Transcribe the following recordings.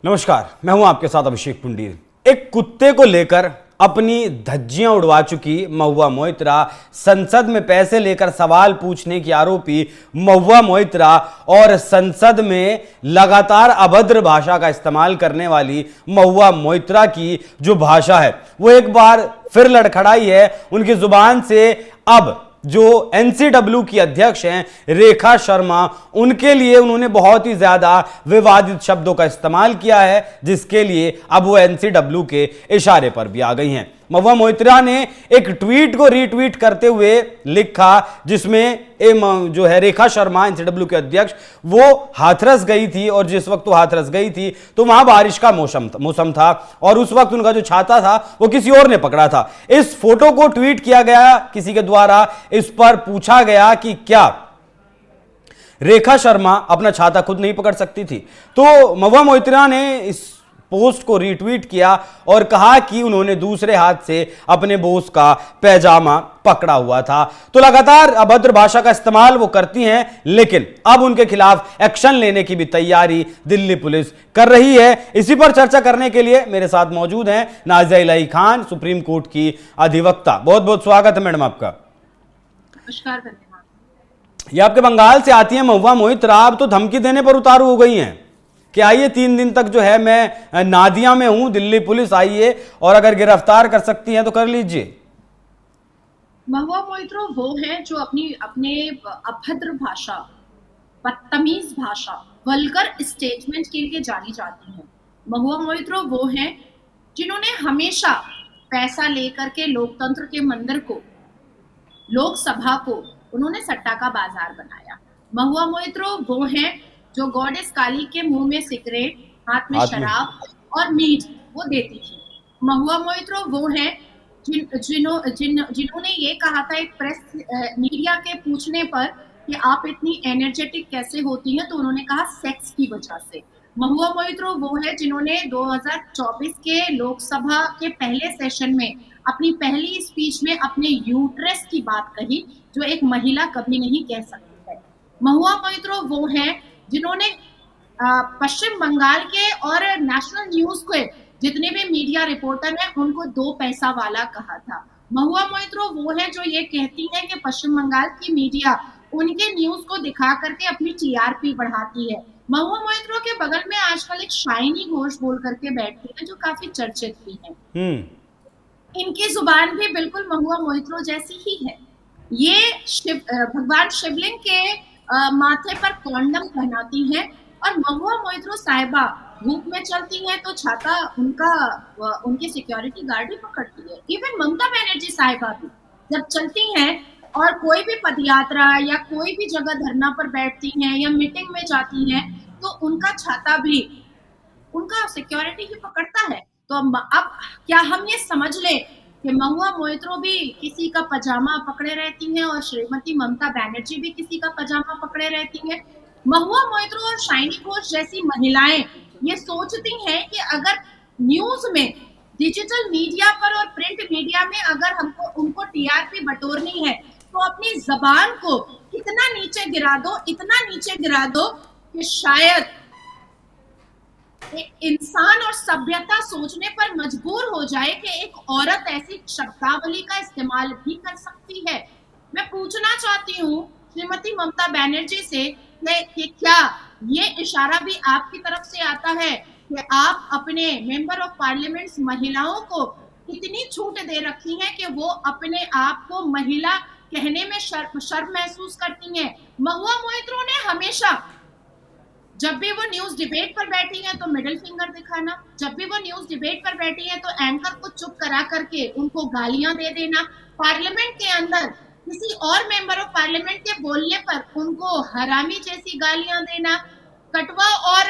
नमस्कार, मैं हूं आपके साथ अभिषेक पुंडीर। एक कुत्ते को लेकर अपनी धज्जियां उड़वा चुकी महुआ मोइत्रा, संसद में पैसे लेकर सवाल पूछने की आरोपी महुआ मोइत्रा और संसद में लगातार अभद्र भाषा का इस्तेमाल करने वाली महुआ मोइत्रा की जो भाषा है वो एक बार फिर लड़खड़ाई है। उनकी जुबान से अब जो एनसीडब्ल्यू की अध्यक्ष हैं रेखा शर्मा, उनके लिए उन्होंने बहुत ही ज्यादा विवादित शब्दों का इस्तेमाल किया है, जिसके लिए अब वो एनसीडब्ल्यू के इशारे पर भी आ गई हैं। महुआ मोइत्रा ने एक ट्वीट को रीट्वीट करते हुए लिखा जिसमें जो है रेखा शर्मा एनसीडब्ल्यू के अध्यक्ष वो हाथरस गई थी, और जिस वक्त वो हाथरस गई थी तो वहां बारिश का मौसम था और उस वक्त उनका जो छाता था वो किसी और ने पकड़ा था। इस फोटो को ट्वीट किया गया किसी के द्वारा, इस पर पूछा गया कि क्या रेखा शर्मा अपना छाता खुद नहीं पकड़ सकती थी। तो महुआ मोइत्रा ने इस पोस्ट को रीट्वीट किया और कहा कि उन्होंने दूसरे हाथ से अपने बॉस का पैजामा पकड़ा हुआ था। तो लगातार अभद्र भाषा का इस्तेमाल वो करती हैं, लेकिन अब उनके खिलाफ एक्शन लेने की भी तैयारी दिल्ली पुलिस कर रही है। इसी पर चर्चा करने के लिए मेरे साथ मौजूद हैं नाज़िया इलाही खान, सुप्रीम कोर्ट की अधिवक्ता। बहुत बहुत स्वागत है मैडम आपका। नमस्कार, धन्यवाद। ये आपके बंगाल से आती है महुआ मोइत्रा, अब तो धमकी देने पर उतारू हो गई हैं कि आइए 3 दिन तक जो है मैं नादिया में हूं, दिल्ली पुलिस आइए और अगर गिरफ्तार कर सकती हैं तो कर लीजिए। महुआ मोइत्रा वो हैं जो अपने अभद्र भाषा, बदतमीज भाषा, वल्गर स्टेटमेंट के लिए जानी जाती हैं। महुआ मोइत्रा वो हैं जिन्होंने हमेशा पैसा लेकर के लोकतंत्र के मंदिर को, लोकसभा को उन्होंने सट्टा का बाजार बनाया। महुआ मोइत्रा वो हैं जो गॉडेस काली के मुंह में सिगरेट, हाथ में शराब और मीट वो देती थी। महुआ मोइत्रा वो हैं जिन्होंने ये कहा था एक प्रेस मीडिया के पूछने पर कि आप इतनी एनर्जेटिक कैसे होती हैं, तो उन्होंने कहा सेक्स की वजह से। महुआ मोइत्रा वो है जिन्होंने 2024 के लोकसभा के पहले सेशन में अपनी पहली स्पीच में अपने यूट्रस की बात कही, जो एक महिला कभी नहीं कह सकती है। महुआ मोइत्रा वो हैं जिन्होंने पश्चिम बंगाल के और नेशनल न्यूज के जितने भी मीडिया रिपोर्टर हैं उनको 2 पैसा वाला कहा था। महुआ मोइत्रा वो है जो ये कहती है कि पश्चिम बंगाल की मीडिया उनके न्यूज को दिखा करके अपनी टीआरपी बढ़ाती है। महुआ मोइत्रा के बगल में आजकल एक शाइनी घोष बोल करके बैठती है जो काफी चर्चित भी है। इनकी जुबान भी बिल्कुल महुआ मोइत्रा जैसी ही है। ये भगवान शिवलिंग के माथे पर कॉन्डम पहनाती हैं और महुआ मोइत्रा साहिबा धूप में चलती हैं तो छाता उनकी सिक्योरिटी गार्ड ही पकड़ती है। इवन ममता बनर्जी साहिबा भी जब चलती हैं और कोई भी पदयात्रा या कोई भी जगह धरना पर बैठती हैं या मीटिंग में जाती हैं तो उनका छाता भी उनका सिक्योरिटी ही पकड़ता है। तो अब क्या हम ये समझ ले कि महुआ मोइत्रा भी किसी का पजामा पकड़े रहती हैं और श्रीमती ममता बनर्जी भी किसी का पजामा पकड़े रहती हैं? महुआ मोइत्रा और शाइनी घोष जैसी महिलाएं ये सोचती हैं कि अगर न्यूज में, डिजिटल मीडिया पर और प्रिंट मीडिया में अगर हमको उनको टीआरपी बटोरनी है तो अपनी जबान को इतना नीचे गिरा दो, इतना नीचे गिरा दो कि शायद एक इंसान और सभ्यता सोचने पर मजबूर हो जाए कि एक औरत ऐसी शब्दावली का इस्तेमाल भी कर सकती है। मैं पूछना चाहती हूँ श्रीमती ममता बनर्जी से कि क्या ये इशारा भी आपकी तरफ से आता है कि आप अपने मेंबर ऑफ पार्लियामेंट महिलाओं को इतनी छूट दे रखी हैं कि वो अपने आप को महिला कहने में शर्म महसूस करती हैं? महुआ मोइत्रा ने हमेशा जब भी वो न्यूज डिबेट पर बैठी है तो मिडिल फिंगर दिखाना, जब भी वो न्यूज डिबेट पर बैठी है तो एंकर को चुप करा करके उनको गालियां दे देना, पार्लियामेंट के अंदर किसी और मेंबर ऑफ पार्लियामेंट के बोलने पर उनको हरामी जैसी गालियां देना, कटवा और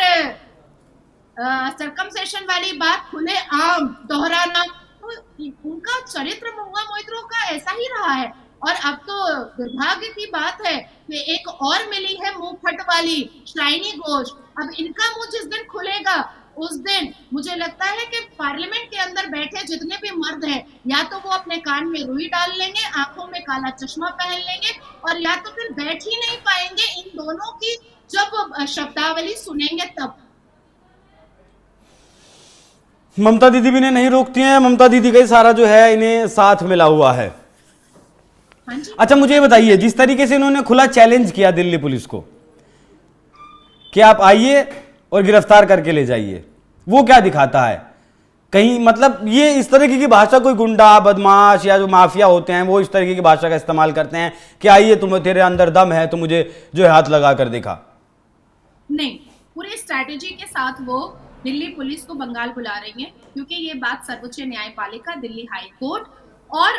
सर्कमसेशन वाली बात खुले आम दोहराना। तो उनका चरित्र महुआ मोइत्रा का ऐसा ही रहा है। और अब तो दुर्भाग्य की बात है कि एक और मिली है मुंह फट वाली शाइनी घोष। अब इनका मुंह जिस दिन खुलेगा उस दिन मुझे लगता है कि पार्लियामेंट के अंदर बैठे जितने भी मर्द हैं या तो वो अपने कान में रुई डाल लेंगे, आंखों में काला चश्मा पहन लेंगे और या तो फिर बैठ ही नहीं पाएंगे इन दोनों की जब शब्दावली सुनेंगे तब। ममता दीदी भी इन्हें नहीं रोकती हैं, ममता दीदी का ही सारा जो है इन्हें साथ मिला हुआ है। हाँ जी। अच्छा मुझे ये बताइए, जिस तरीके से इन्होंने खुला चैलेंज किया दिल्ली पुलिस को कि आप आइए और गिरफ्तार करके ले जाइए, वो क्या दिखाता है? कहीं मतलब ये इस तरीके की भाषा कोई गुंडा बदमाश या जो माफिया होते हैं वो इस तरीके की भाषा का इस्तेमाल करते हैं कि आइए तुम्हें, तेरे अंदर दम है तो मुझे जो है हाथ लगा कर दिखा? नहीं, पूरी स्ट्रैटेजी के साथ वो दिल्ली पुलिस को बंगाल बुला रही है, क्योंकि ये बात सर्वोच्च न्यायपालिका, दिल्ली हाई कोर्ट और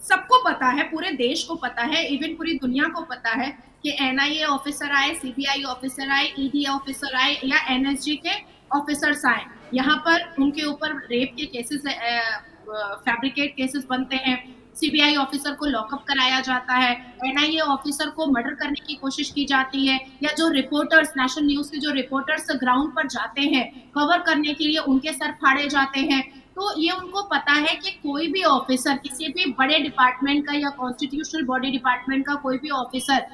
सबको पता है, पूरे देश को पता है, इवन पूरी दुनिया को पता है कि एनआईए ऑफिसर आए, सीबीआई ऑफिसर आए, ईडी ऑफिसर आए या एनएसजी के ऑफिसर्स आए, यहाँ पर उनके ऊपर रेप के केसेस, फैब्रिकेट केसेस बनते हैं, सीबीआई ऑफिसर को लॉकअप कराया जाता है, एनआईए ऑफिसर को मर्डर करने की कोशिश की जाती है, या जो रिपोर्टर्स, नेशनल न्यूज के जो रिपोर्टर्स ग्राउंड पर जाते हैं कवर करने के लिए, उनके सर फाड़े जाते हैं। तो ये उनको पता है कि कोई भी ऑफिसर, किसी भी बड़े डिपार्टमेंट का या कॉन्स्टिट्यूशनल बॉडी डिपार्टमेंट का कोई भी ऑफिसर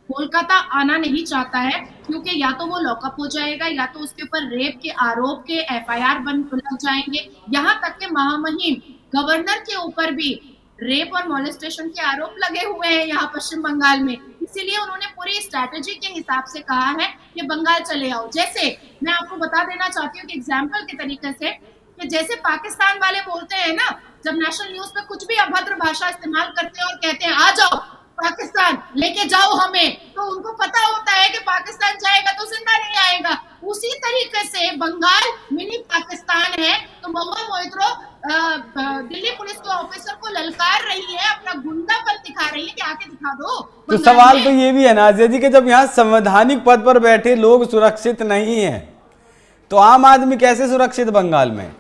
कोलकाता आना नहीं चाहता है, क्योंकि या तो वो लॉकअप हो जाएगा या तो उसके ऊपर रेप के आरोप के एफआईआर लग जाएंगे। यहाँ तक के महामहिम गवर्नर के ऊपर भी रेप और मॉलेस्टेशन के आरोप लगे हुए हैं यहाँ पश्चिम बंगाल में। इसीलिए उन्होंने पूरी स्ट्रैटेजी के हिसाब से कहा है कि बंगाल चले आओ। जैसे मैं आपको बता देना चाहती हूँ कि एग्जाम्पल के तरीके से, कि जैसे पाकिस्तान वाले बोलते हैं ना, जब नेशनल न्यूज पे कुछ भी अभद्र भाषा इस्तेमाल करते हैं और कहते हैं आ जाओ पाकिस्तान, लेके जाओ हमें, तो उनको पता होता है कि पाकिस्तान जाएगा तो जिंदा नहीं आएगा। उसी तरीके से बंगाल मिनी पाकिस्तान है। तो महुआ मोइत्रो दिल्ली पुलिस के ऑफिसर को ललकार रही है, अपना गुंडापन दिखा रही है कि आके दिखा दो। तो सवाल तो ये भी है नाज़िया जी कि जब यहाँ संवैधानिक पद पर बैठे लोग सुरक्षित नहीं हैं, तो आम आदमी कैसे सुरक्षित बंगाल में?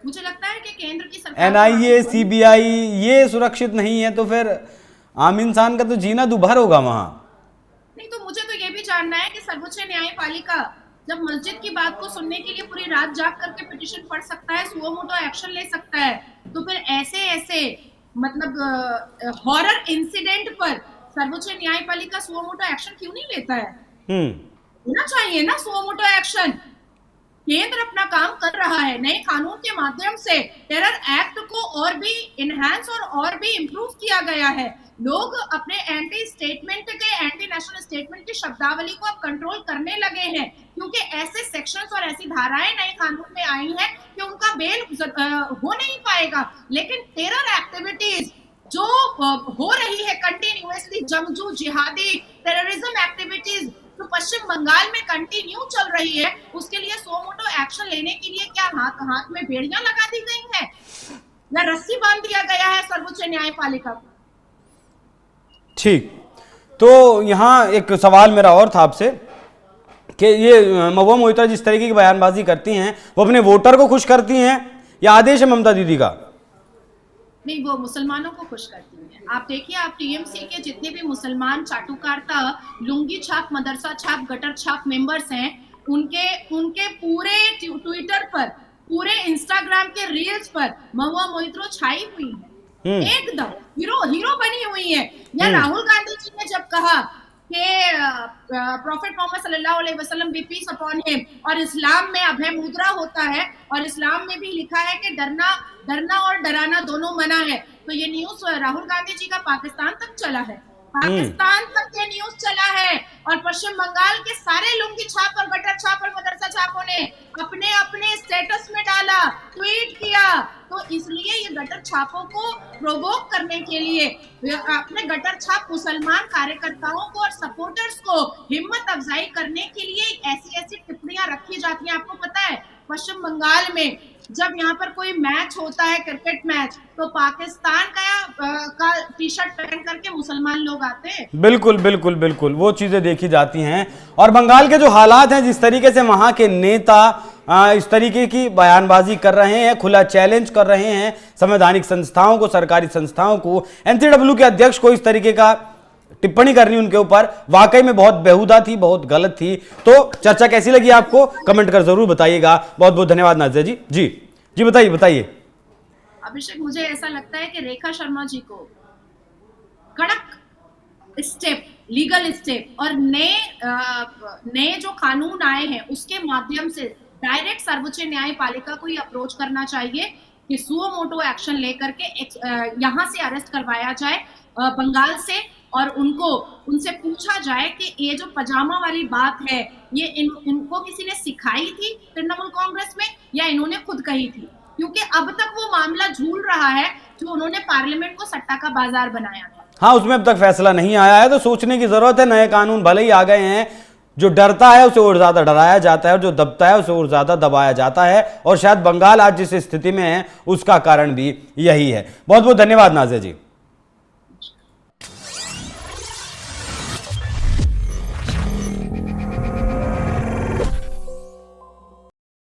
मुझे लगता है कि केंद्र की सरकार, एनआईए, सीबीआई ये सुरक्षित नहीं है, तो फिर आम इंसान का तो जीना दुभर होगा वहां। नहीं, तो मुझे तो ये भी जानना है कि सर्वोच्च न्यायपालिका जब मस्जिद की बात को सुनने के लिए पूरी रात जाग करके पिटीशन पढ़ सकता है, सुओ मोटो एक्शन ले सकता है, तो फिर ऐसे मतलब हॉरर इंसिडेंट पर सर्वोच्च न्यायपालिका सुओ मोटो एक्शन क्यों नहीं लेता है? होना चाहिए ना सुओ मोटो एक्शन। केंद्र अपना काम कर रहा है, नए कानून के माध्यम से टेरर एक्ट को और भी इनहैंस और भी इम्प्रूव किया गया है। लोग अपने एंटी स्टेटमेंट के, एंटी नेशनल स्टेटमेंट की शब्दावली को अब कंट्रोल करने लगे हैं, क्योंकि ऐसे सेक्शंस और ऐसी धाराएं नए कानून में आई हैं कि उनका बेल हो नहीं पाएगा। लेकिन टेरर एक्टिविटीज जो हो रही है कंटिन्यूअसली, जंगजू जिहादी टेररिज्म एक्टिविटीज जो पश्चिम बंगाल में कंटिन्यू चल रही है, उसके लिए सो मोटो एक्शन लेने के लिए क्या हाथ हाथ में बेड़ियां लगा दी गई हैं या रस्सी बांध दिया गया है सर्वोच्च न्यायपालिका को? ठीक, तो यहाँ एक सवाल मेरा और था आपसे कि ये महुआ मोइत्रा जिस तरीके की बयानबाजी करती हैं, वो अपने वोटर को खुश करती हैं या आदेश है ममता दीदी का? नहीं, वो मुसलमानों को खुश करती है। आप देखिए, आप टीएमसी के जितने भी मुसलमान चाटुकारता, लुंगी छाप, मदरसा छाप, गटर छाप मेंबर्स हैं, उनके पूरे ट्विटर पर, पूरे इंस्टाग्राम के रील्स पर महुआ मोइत्रो छाई हुई है, एकदम हीरो बनी हुई है। या राहुल गांधी जी ने जब कहा कि प्रॉफेट मोहम्मद सल्लल्लाहु अलैहि वसल्लम बी पीस अपॉन हिम, और इस्लाम में अभय मुद्रा होता है, और इस्लाम में भी लिखा है कि डरना और डराना दोनों मना है। तो ये न्यूज राहुल गांधी जी का पाकिस्तान तक चला है, पाकिस्तान तक ये न्यूज चला है, और पश्चिम बंगाल के सारे लुंगी छाप और गटर छाप और मदरसा छापों ने अपने अपने स्टेटस में डाला, ट्वीट किया। तो इसलिए ये गटर छापों को प्रोवोक करने के लिए अपने गटर छाप मुसलमान कार्यकर्ताओं को और सपोर्टर्स को हिम्मत अफजाई करने के लिए ऐसी टिप्पणियां रखी जाती हैं। आपको पता है पश्चिम बंगाल में जब यहाँ पर कोई मैच होता है, क्रिकेट मैच, तो पाकिस्तान का टी शर्ट पहन करके मुसलमान लोग आते हैं। बिल्कुल बिल्कुल बिल्कुल, वो चीजें देखी जाती हैं। और बंगाल के जो हालात हैं, जिस तरीके से वहां के नेता इस तरीके की बयानबाजी कर रहे हैं, खुला चैलेंज कर रहे हैं संवैधानिक संस्थाओं को, सरकारी संस्थाओं को, एनसीडब्ल्यू के अध्यक्ष को इस तरीके का टिप्पणी करनी उनके ऊपर वाकई में बहुत बेहुदा थी, बहुत गलत थी। तो चर्चा कैसी लगी आपको कमेंट कर जरूर बताइएगा। बहुत बहुत धन्यवाद नाज़िया जी। जी बताइए। अभिषेक, मुझे ऐसा लगता है कि रेखा शर्मा जी को कड़क स्टेप, लीगल स्टेप और नए जो कानून आए हैं उसके माध्यम से डायरेक्ट सर्वोच्च न्यायपालिका को ही अप्रोच करना चाहिए कि सुओ मोटो एक्शन लेकर के यहाँ से अरेस्ट करवाया जाए बंगाल से, और उनसे पूछा जाए कि ये जो पजामा वाली बात है ये इनको किसी ने सिखाई थी तृणमूल कांग्रेस में या इन्होंने खुद कही थी, क्योंकि अब तक वो मामला झूल रहा है जो उन्होंने पार्लियामेंट को सट्टा का बाजार बनाया था। हाँ, उसमें अब तक फैसला नहीं आया है, तो सोचने की जरूरत है। नए कानून भले ही आ गए हैं, जो डरता है उसे और ज्यादा डराया जाता है और जो दबता है उसे और ज्यादा दबाया जाता है, और शायद बंगाल आज जिस स्थिति में है उसका कारण भी यही है। बहुत बहुत धन्यवाद नाज़िया जी।